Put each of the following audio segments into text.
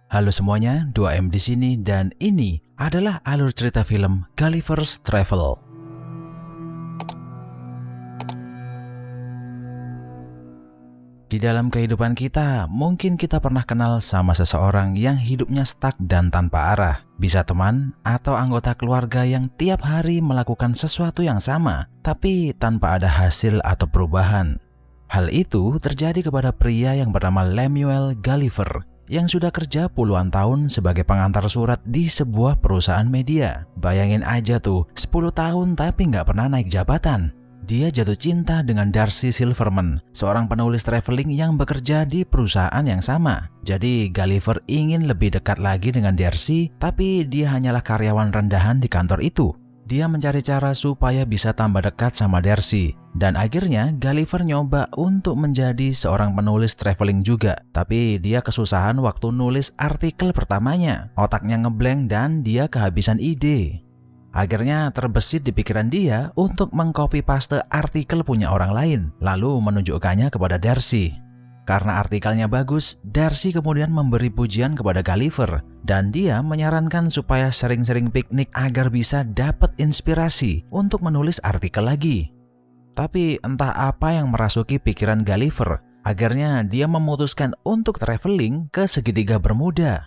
Halo semuanya, 2M di sini dan ini adalah alur cerita film Gulliver's Travel. Di dalam kehidupan kita, mungkin kita pernah kenal sama seseorang yang hidupnya stuck dan tanpa arah. Bisa teman atau anggota keluarga yang tiap hari melakukan sesuatu yang sama, tapi tanpa ada hasil atau perubahan. Hal itu terjadi kepada pria yang bernama Lemuel Gulliver, yang sudah kerja puluhan tahun sebagai pengantar surat di sebuah perusahaan media. Bayangin aja tuh, 10 tahun tapi nggak pernah naik jabatan. Dia jatuh cinta dengan Darcy Silverman, seorang penulis traveling yang bekerja di perusahaan yang sama. Jadi Gulliver ingin lebih dekat lagi dengan Darcy, tapi dia hanyalah karyawan rendahan di kantor itu. Dia mencari cara supaya bisa tambah dekat sama Darcy. Dan akhirnya Gulliver nyoba untuk menjadi seorang penulis traveling juga. Tapi dia kesusahan waktu nulis artikel pertamanya. Otaknya ngeblank dan dia kehabisan ide. Akhirnya terbesit di pikiran dia untuk mengcopy paste artikel punya orang lain, lalu menunjukkannya kepada Darcy. Karena artikelnya bagus, Darcy kemudian memberi pujian kepada Gulliver dan dia menyarankan supaya sering-sering piknik agar bisa dapat inspirasi untuk menulis artikel lagi. Tapi entah apa yang merasuki pikiran Gulliver, akhirnya dia memutuskan untuk traveling ke segitiga Bermuda.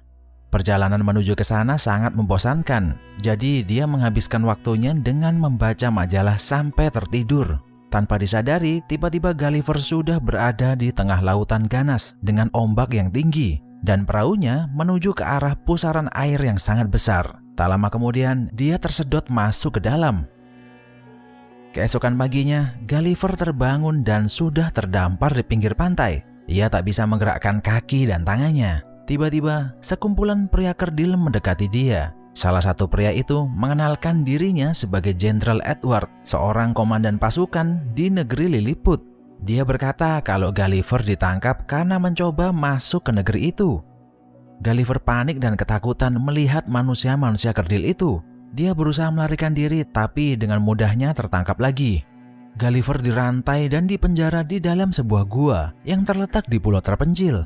Perjalanan menuju ke sana sangat membosankan, jadi dia menghabiskan waktunya dengan membaca majalah sampai tertidur. Tanpa disadari, tiba-tiba Gulliver sudah berada di tengah lautan ganas dengan ombak yang tinggi, dan perahunya menuju ke arah pusaran air yang sangat besar. Tak lama kemudian, dia tersedot masuk ke dalam. Keesokan paginya, Gulliver terbangun dan sudah terdampar di pinggir pantai. Ia tak bisa menggerakkan kaki dan tangannya. Tiba-tiba, sekumpulan pria kerdil mendekati dia. Salah satu pria itu mengenalkan dirinya sebagai Jenderal Edward, seorang komandan pasukan di negeri Lilliput. Dia berkata kalau Gulliver ditangkap karena mencoba masuk ke negeri itu. Gulliver panik dan ketakutan melihat manusia-manusia kerdil itu. Dia berusaha melarikan diri, tapi dengan mudahnya tertangkap lagi. Gulliver dirantai dan dipenjara di dalam sebuah gua yang terletak di pulau terpencil.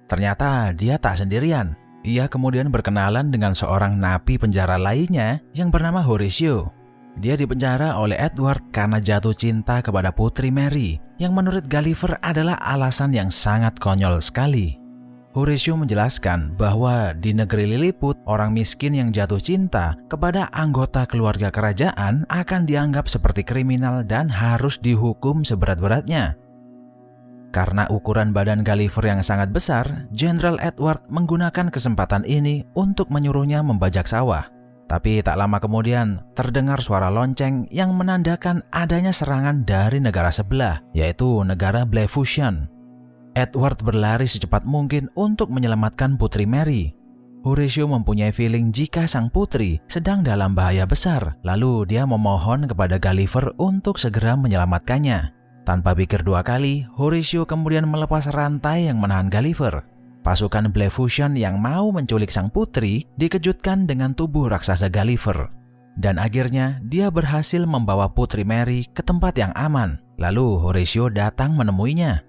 Ternyata dia tak sendirian. Ia kemudian berkenalan dengan seorang napi penjara lainnya yang bernama Horatio. Dia dipenjara oleh Edward karena jatuh cinta kepada Putri Mary, yang menurut Gulliver adalah alasan yang sangat konyol sekali. Horatio menjelaskan bahwa di negeri Lilliput, orang miskin yang jatuh cinta kepada anggota keluarga kerajaan akan dianggap seperti kriminal dan harus dihukum seberat-beratnya. Karena ukuran badan Gulliver yang sangat besar, Jenderal Edward menggunakan kesempatan ini untuk menyuruhnya membajak sawah. Tapi tak lama kemudian, terdengar suara lonceng yang menandakan adanya serangan dari negara sebelah, yaitu negara Blefushian. Edward berlari secepat mungkin untuk menyelamatkan Putri Mary. Horatio mempunyai feeling jika sang putri sedang dalam bahaya besar, lalu dia memohon kepada Gulliver untuk segera menyelamatkannya. Tanpa pikir dua kali, Horatio kemudian melepas rantai yang menahan Gulliver. Pasukan Blefushian yang mau menculik sang putri dikejutkan dengan tubuh raksasa Gulliver. Dan akhirnya dia berhasil membawa Putri Mary ke tempat yang aman. Lalu Horatio datang menemuinya.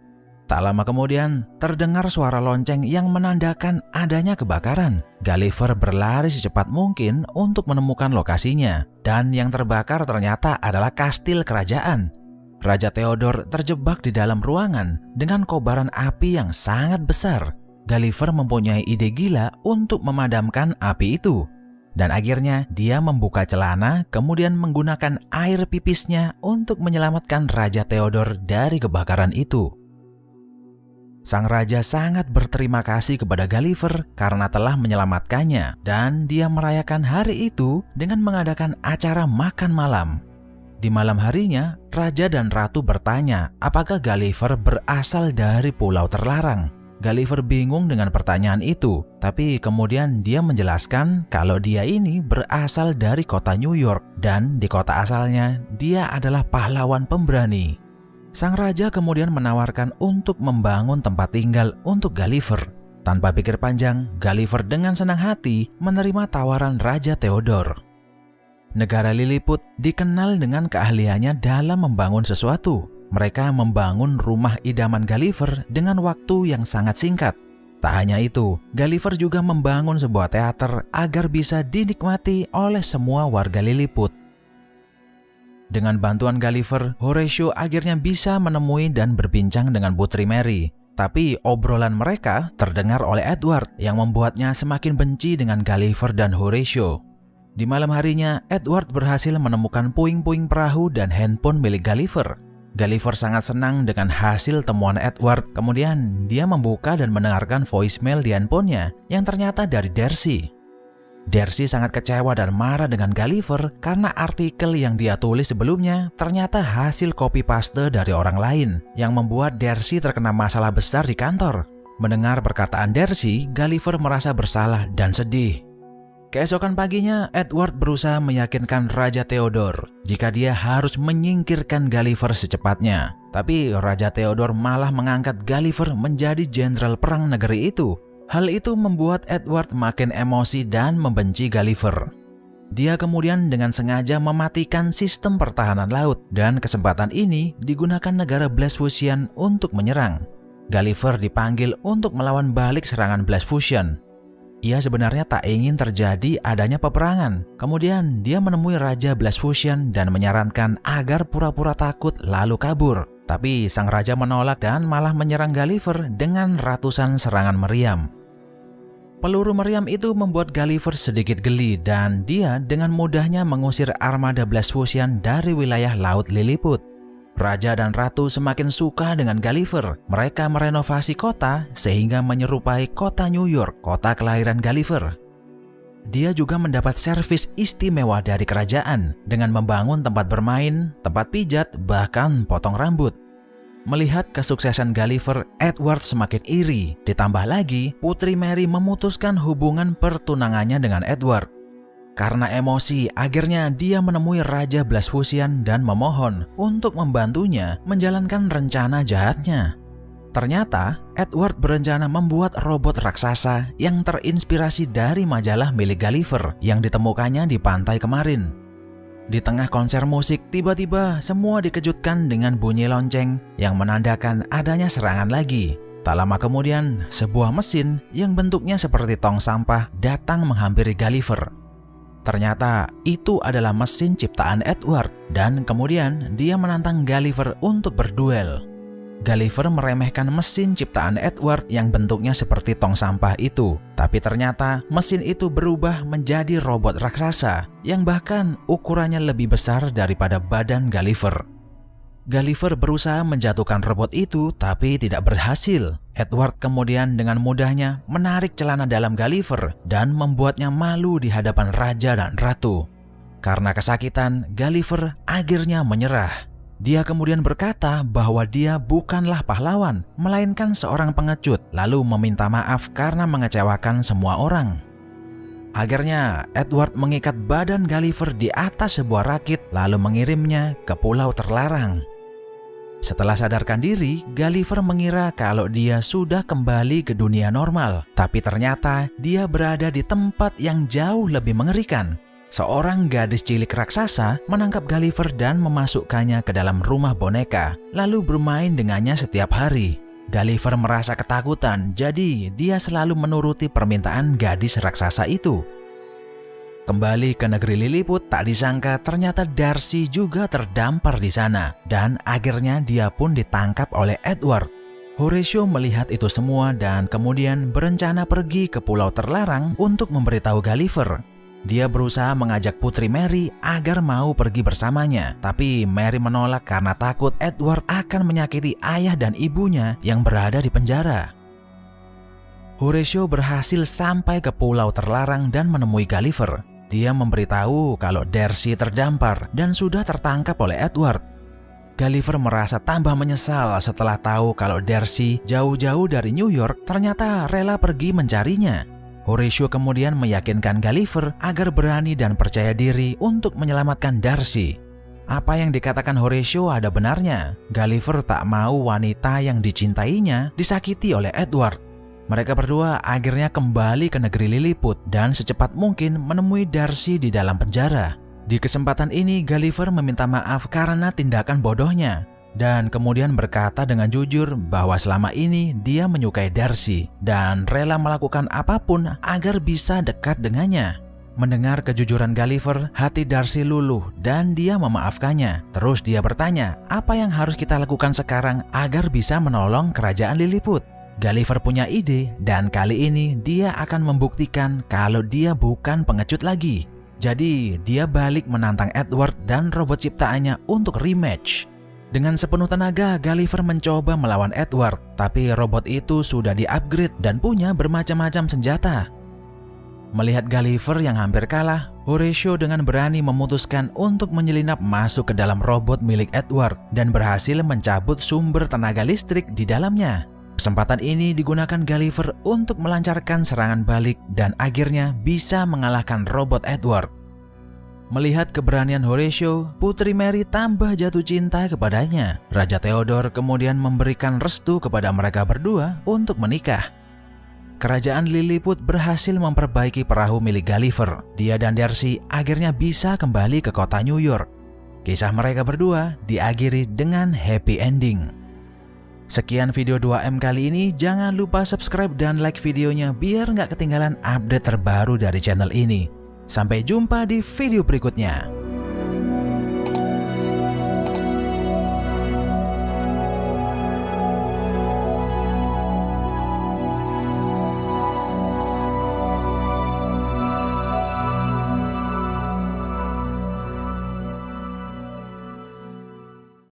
Tak lama kemudian, terdengar suara lonceng yang menandakan adanya kebakaran. Gulliver berlari secepat mungkin untuk menemukan lokasinya. Dan yang terbakar ternyata adalah kastil kerajaan. Raja Theodore terjebak di dalam ruangan dengan kobaran api yang sangat besar. Gulliver mempunyai ide gila untuk memadamkan api itu. Dan akhirnya dia membuka celana kemudian menggunakan air pipisnya untuk menyelamatkan Raja Theodore dari kebakaran itu. Sang raja sangat berterima kasih kepada Gulliver karena telah menyelamatkannya dan dia merayakan hari itu dengan mengadakan acara makan malam. Di malam harinya, Raja dan Ratu bertanya apakah Gulliver berasal dari pulau terlarang. Gulliver bingung dengan pertanyaan itu, tapi kemudian dia menjelaskan kalau dia ini berasal dari kota New York dan di kota asalnya dia adalah pahlawan pemberani. Sang raja kemudian menawarkan untuk membangun tempat tinggal untuk Gulliver. Tanpa pikir panjang, Gulliver dengan senang hati menerima tawaran Raja Theodore. Negara Lilliput dikenal dengan keahliannya dalam membangun sesuatu. Mereka membangun rumah idaman Gulliver dengan waktu yang sangat singkat. Tak hanya itu, Gulliver juga membangun sebuah teater agar bisa dinikmati oleh semua warga Lilliput. Dengan bantuan Gulliver, Horatio akhirnya bisa menemui dan berbincang dengan Putri Mary. Tapi obrolan mereka terdengar oleh Edward yang membuatnya semakin benci dengan Gulliver dan Horatio. Di malam harinya, Edward berhasil menemukan puing-puing perahu dan handphone milik Gulliver. Gulliver sangat senang dengan hasil temuan Edward. Kemudian dia membuka dan mendengarkan voicemail di handphonenya yang ternyata dari Darcy. Darcy sangat kecewa dan marah dengan Gulliver karena artikel yang dia tulis sebelumnya ternyata hasil copy paste dari orang lain yang membuat Darcy terkena masalah besar di kantor. Mendengar perkataan Darcy, Gulliver merasa bersalah dan sedih. Keesokan paginya, Edward berusaha meyakinkan Raja Theodore jika dia harus menyingkirkan Gulliver secepatnya. Tapi Raja Theodore malah mengangkat Gulliver menjadi jenderal perang negeri itu. Hal itu membuat Edward makin emosi dan membenci Gulliver. Dia kemudian dengan sengaja mematikan sistem pertahanan laut dan kesempatan ini digunakan negara Blefuscian untuk menyerang. Gulliver dipanggil untuk melawan balik serangan Blefuscian. Ia sebenarnya tak ingin terjadi adanya peperangan. Kemudian dia menemui Raja Blefuscian dan menyarankan agar pura-pura takut lalu kabur. Tapi sang raja menolak dan malah menyerang Gulliver dengan ratusan serangan meriam. Peluru meriam itu membuat Gulliver sedikit geli dan dia dengan mudahnya mengusir armada Blefuscian dari wilayah Laut Lilliput. Raja dan ratu semakin suka dengan Gulliver. Mereka merenovasi kota sehingga menyerupai kota New York, kota kelahiran Gulliver. Dia juga mendapat servis istimewa dari kerajaan dengan membangun tempat bermain, tempat pijat, bahkan potong rambut. Melihat kesuksesan Gulliver, Edward semakin iri. Ditambah lagi, Putri Mary memutuskan hubungan pertunangannya dengan Edward. Karena emosi, akhirnya dia menemui Raja Blefuscian dan memohon untuk membantunya menjalankan rencana jahatnya. Ternyata, Edward berencana membuat robot raksasa yang terinspirasi dari majalah milik Gulliver yang ditemukannya di pantai kemarin. Di tengah konser musik, tiba-tiba semua dikejutkan dengan bunyi lonceng yang menandakan adanya serangan lagi. Tak lama kemudian, sebuah mesin yang bentuknya seperti tong sampah datang menghampiri Gulliver. Ternyata itu adalah mesin ciptaan Edward dan kemudian dia menantang Gulliver untuk berduel. Gulliver meremehkan mesin ciptaan Edward yang bentuknya seperti tong sampah itu. Tapi ternyata mesin itu berubah menjadi robot raksasa yang bahkan ukurannya lebih besar daripada badan Gulliver. Gulliver berusaha menjatuhkan robot itu tapi tidak berhasil. Edward kemudian dengan mudahnya menarik celana dalam Gulliver dan membuatnya malu di hadapan raja dan ratu. Karena kesakitan, Gulliver akhirnya menyerah. Dia kemudian berkata bahwa dia bukanlah pahlawan, melainkan seorang pengecut, lalu meminta maaf karena mengecewakan semua orang. Akhirnya, Edward mengikat badan Gulliver di atas sebuah rakit lalu mengirimnya ke pulau terlarang. Setelah sadarkan diri, Gulliver mengira kalau dia sudah kembali ke dunia normal. Tapi ternyata dia berada di tempat yang jauh lebih mengerikan. Seorang gadis cilik raksasa menangkap Gulliver dan memasukkannya ke dalam rumah boneka, lalu bermain dengannya setiap hari. Gulliver merasa ketakutan, jadi dia selalu menuruti permintaan gadis raksasa itu. Kembali ke negeri Lilliput, tak disangka ternyata Darcy juga terdampar di sana dan akhirnya dia pun ditangkap oleh Edward. Horatio melihat itu semua dan kemudian berencana pergi ke pulau terlarang untuk memberitahu Gulliver. Dia berusaha mengajak Putri Mary agar mau pergi bersamanya, tapi Mary menolak karena takut Edward akan menyakiti ayah dan ibunya yang berada di penjara. Horatio berhasil sampai ke pulau terlarang dan menemui Gulliver. Dia memberitahu kalau Darcy terdampar dan sudah tertangkap oleh Edward. Gulliver merasa tambah menyesal setelah tahu kalau Darcy jauh-jauh dari New York ternyata rela pergi mencarinya. Horatio kemudian meyakinkan Gulliver agar berani dan percaya diri untuk menyelamatkan Darcy. Apa yang dikatakan Horatio ada benarnya. Gulliver tak mau wanita yang dicintainya disakiti oleh Edward. Mereka berdua akhirnya kembali ke negeri Lilliput dan secepat mungkin menemui Darcy di dalam penjara. Di kesempatan ini Gulliver meminta maaf karena tindakan bodohnya. dan kemudian berkata dengan jujur bahwa selama ini dia menyukai Darcy dan rela melakukan apapun agar bisa dekat dengannya. Mendengar kejujuran Gulliver, hati Darcy luluh dan dia memaafkannya. Terus dia bertanya, apa yang harus kita lakukan sekarang agar bisa menolong kerajaan Lilliput? Gulliver punya ide dan kali ini dia akan membuktikan kalau dia bukan pengecut lagi. Jadi dia balik menantang Edward dan robot ciptaannya untuk rematch. Dengan sepenuh tenaga, Gulliver mencoba melawan Edward, tapi robot itu sudah di-upgrade dan punya bermacam-macam senjata. Melihat Gulliver yang hampir kalah, Horatio dengan berani memutuskan untuk menyelinap masuk ke dalam robot milik Edward dan berhasil mencabut sumber tenaga listrik di dalamnya. Kesempatan ini digunakan Gulliver untuk melancarkan serangan balik dan akhirnya bisa mengalahkan robot Edward. Melihat keberanian Horatio, Putri Mary tambah jatuh cinta kepadanya. Raja Theodore kemudian memberikan restu kepada mereka berdua untuk menikah. Kerajaan Lilliput berhasil memperbaiki perahu milik Gulliver. Dia dan Darcy akhirnya bisa kembali ke kota New York. Kisah mereka berdua diakhiri dengan happy ending. Sekian video 2M kali ini, jangan lupa subscribe dan like videonya biar nggak ketinggalan update terbaru dari channel ini. Sampai jumpa di video berikutnya.